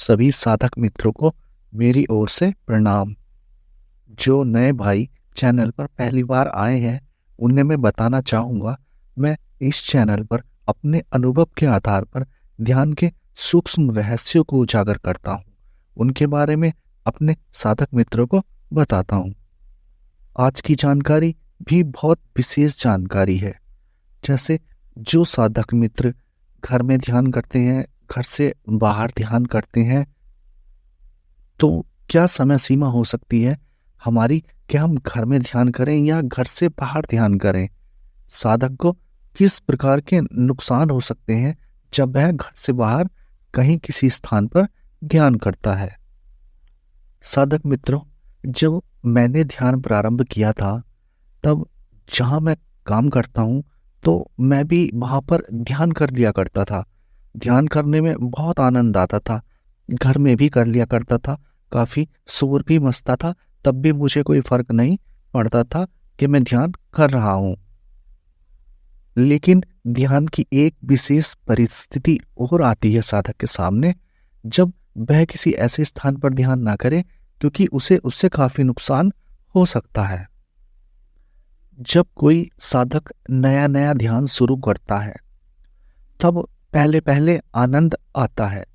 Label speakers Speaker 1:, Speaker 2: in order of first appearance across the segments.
Speaker 1: सभी साधक मित्रों को मेरी ओर से प्रणाम। जो नए भाई चैनल पर पहली बार आए हैं, उन्हें मैं बताना चाहूँगा, मैं इस चैनल पर अपने अनुभव के आधार पर ध्यान के सूक्ष्म रहस्यों को उजागर करता हूँ। उनके बारे में अपने साधक मित्रों को बताता हूँ। आज की जानकारी भी बहुत विशेष जानकारी है। जैसे जो साधक मित्र घर में ध्यान करते हैं, घर से बाहर ध्यान करते हैं, तो क्या समय सीमा हो सकती है हमारी कि हम घर में ध्यान करें या घर से बाहर ध्यान करें? साधक को किस प्रकार के नुकसान हो सकते हैं जब वह घर से बाहर कहीं किसी स्थान पर ध्यान करता है? साधक मित्रों, जब मैंने ध्यान प्रारंभ किया था, तब जहाँ मैं काम करता हूँ, तो मैं भी वहाँ पर ध्यान कर लिया करता था। ध्यान करने में बहुत आनंद आता था। घर में भी कर लिया करता था, काफ़ी शोर भी मचता था, तब भी मुझे कोई फ़र्क नहीं पड़ता था कि मैं ध्यान कर रहा हूँ। लेकिन ध्यान की एक विशेष परिस्थिति और आती है साधक के सामने, जब वह किसी ऐसे स्थान पर ध्यान ना करे, क्योंकि उसे उससे काफ़ी नुकसान हो सकता है। जब कोई साधक नया नया ध्यान शुरू करता है, तब पहले पहले आनंद आता है।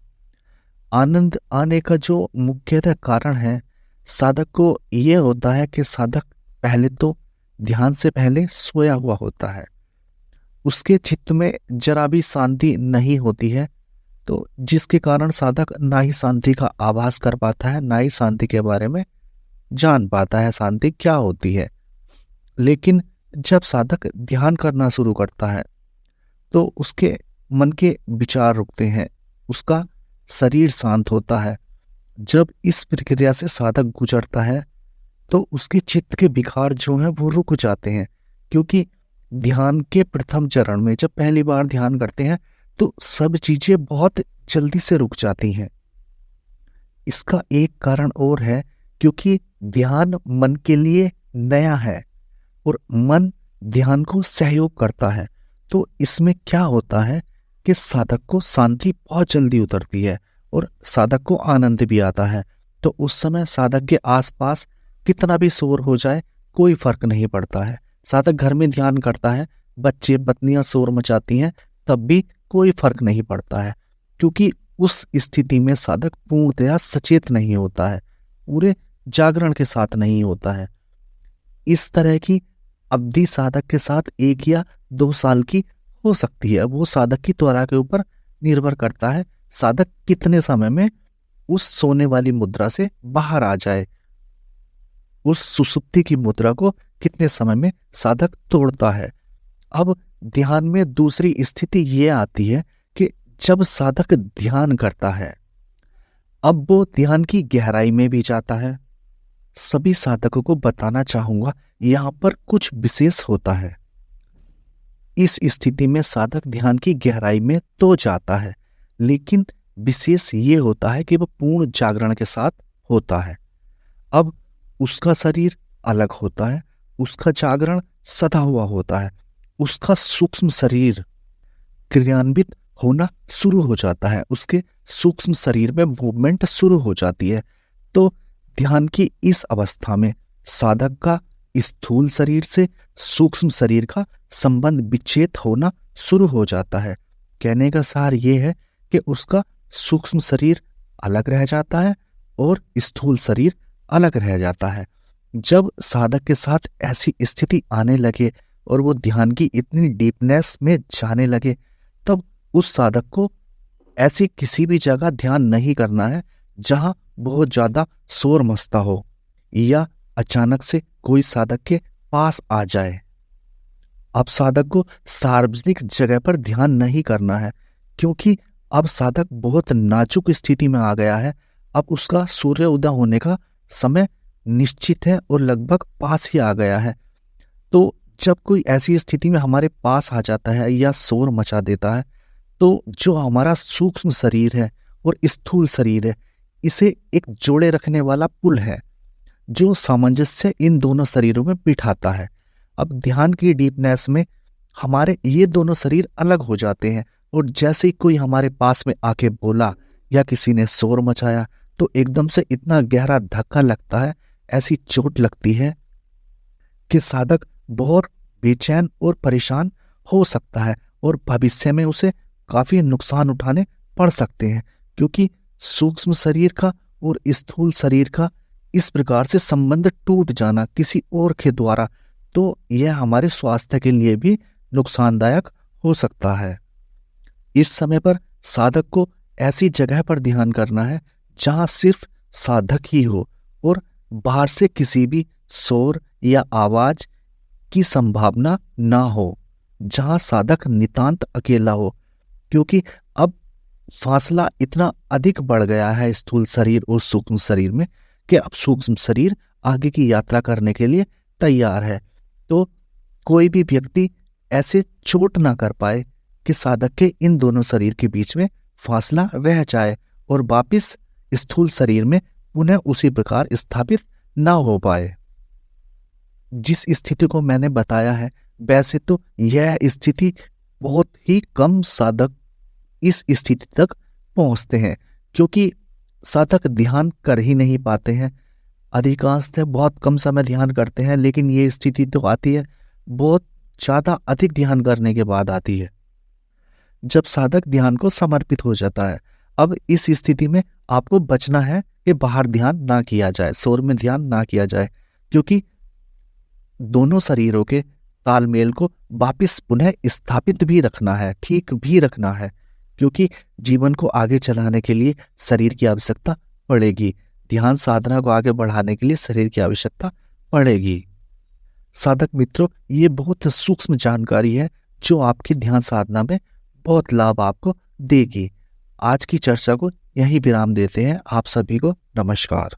Speaker 1: आनंद आने का जो मुख्यतः कारण है, साधक को ये होता है कि साधक पहले तो ध्यान से पहले सोया हुआ होता है। उसके चित्त में जरा भी शांति नहीं होती है, तो जिसके कारण साधक ना ही शांति का आभास कर पाता है, ना ही शांति के बारे में जान पाता है शांति क्या होती है। लेकिन जब साधक ध्यान करना शुरू करता है, तो उसके मन के विचार रुकते हैं, उसका शरीर शांत होता है। जब इस प्रक्रिया से साधक गुजरता है, तो उसके चित्त के विकार जो हैं वो रुक जाते हैं, क्योंकि ध्यान के प्रथम चरण में जब पहली बार ध्यान करते हैं, तो सब चीजें बहुत जल्दी से रुक जाती हैं। इसका एक कारण और है, क्योंकि ध्यान मन के लिए नया है और मन ध्यान को सहयोग करता है। तो इसमें क्या होता है कि साधक को शांति बहुत जल्दी उतरती है और साधक को आनंद भी आता है। तो उस समय साधक के आसपास कितना भी शोर हो जाए, कोई फर्क नहीं पड़ता है। साधक घर में ध्यान करता है, बच्चे पत्नियां शोर मचाती हैं, तब भी कोई फर्क नहीं पड़ता है, क्योंकि उस स्थिति में साधक पूर्णतया सचेत नहीं होता है, पूरे जागरण के साथ नहीं होता है। इस तरह की अवधि साधक के साथ 1 या 2 साल की हो सकती है। वो साधक की त्वरा के ऊपर निर्भर करता है, साधक कितने समय में उस सोने वाली मुद्रा से बाहर आ जाए, उस सुषुप्ति की मुद्रा को कितने समय में साधक तोड़ता है। अब ध्यान में दूसरी स्थिति ये आती है कि जब साधक ध्यान करता है, अब वो ध्यान की गहराई में भी जाता है। सभी साधकों को बताना चाहूंगा, यहाँ पर कुछ विशेष होता है। इस स्थिति में साधक ध्यान की गहराई में तो जाता है, लेकिन विशेष ये होता है कि वह पूर्ण जागरण के साथ होता है। अब उसका शरीर अलग होता है, उसका जागरण सदा हुआ होता है, उसका सूक्ष्म शरीर क्रियान्वित होना शुरू हो जाता है, उसके सूक्ष्म शरीर में मूवमेंट शुरू हो जाती है। तो ध्यान की इस अवस्था में साधक का स्थूल शरीर से सूक्ष्म शरीर का संबंध विच्छेद होना शुरू हो जाता है। कहने का सार ये है कि उसका सूक्ष्म शरीर अलग रह जाता है और स्थूल शरीर अलग रह जाता है। जब साधक के साथ ऐसी स्थिति आने लगे और वो ध्यान की इतनी डीपनेस में जाने लगे, तब उस साधक को ऐसी किसी भी जगह ध्यान नहीं करना है जहां बहुत ज्यादा शोर मचता हो या अचानक से कोई साधक के पास आ जाए। अब साधक को सार्वजनिक जगह पर ध्यान नहीं करना है, क्योंकि अब साधक बहुत नाजुक स्थिति में आ गया है। अब उसका सूर्य उदय होने का समय निश्चित है और लगभग पास ही आ गया है। तो जब कोई ऐसी स्थिति में हमारे पास आ जाता है या शोर मचा देता है, तो जो हमारा सूक्ष्म शरीर है और स्थूल शरीर है, इसे एक जोड़े रखने वाला पुल है जो सामंजस्य इन दोनों शरीरों में बिठाता है। अब ध्यान की डीपनेस में हमारे ये दोनों शरीर अलग हो जाते हैं और जैसे ही कोई हमारे पास में आके बोला या किसी ने शोर मचाया तो एकदम से इतना गहरा धक्का लगता है, ऐसी चोट लगती है कि साधक बहुत बेचैन और परेशान हो सकता है और भविष्य में उसे काफी नुकसान उठाने पड़ सकते हैं, क्योंकि सूक्ष्म शरीर का और स्थूल शरीर का इस प्रकार से संबंध टूट जाना किसी और के द्वारा, तो यह हमारे स्वास्थ्य के लिए भी नुकसानदायक हो सकता है। इस समय पर साधक को ऐसी जगह पर ध्यान करना है जहां सिर्फ साधक ही हो और बाहर से किसी भी शोर या आवाज की संभावना ना हो, जहां साधक नितांत अकेला हो, क्योंकि अब फासला इतना अधिक बढ़ गया है स्थूल शरीर और सूक्ष्म शरीर में कि अब सूक्ष्म शरीर आगे की यात्रा करने के लिए तैयार है। तो कोई भी व्यक्ति ऐसे चोट ना कर पाए कि साधक के इन दोनों शरीर के बीच में फासला रह जाए और वापिस स्थूल शरीर में पुनः उसी प्रकार स्थापित ना हो पाए। जिस स्थिति को मैंने बताया है, वैसे तो यह स्थिति बहुत ही कम साधक इस स्थिति तक पहुंचते हैं, क्योंकि साधक ध्यान कर ही नहीं पाते हैं। अधिकांशतः बहुत कम समय ध्यान करते हैं, लेकिन ये स्थिति तो आती है बहुत ज्यादा अधिक ध्यान करने के बाद आती है, जब साधक ध्यान को समर्पित हो जाता है। अब इस स्थिति में आपको बचना है कि बाहर ध्यान ना किया जाए, शोर में ध्यान ना किया जाए, क्योंकि दोनों शरीरों के तालमेल को वापस पुनः स्थापित भी रखना है, ठीक भी रखना है, क्योंकि जीवन को आगे चलाने के लिए शरीर की आवश्यकता पड़ेगी। ध्यान साधना को आगे बढ़ाने के लिए शरीर की आवश्यकता पड़ेगी। साधक मित्रों, ये बहुत सूक्ष्म जानकारी है जो आपकी ध्यान साधना में बहुत लाभ आपको देगी। आज की चर्चा को यहीं विराम देते हैं। आप सभी को नमस्कार।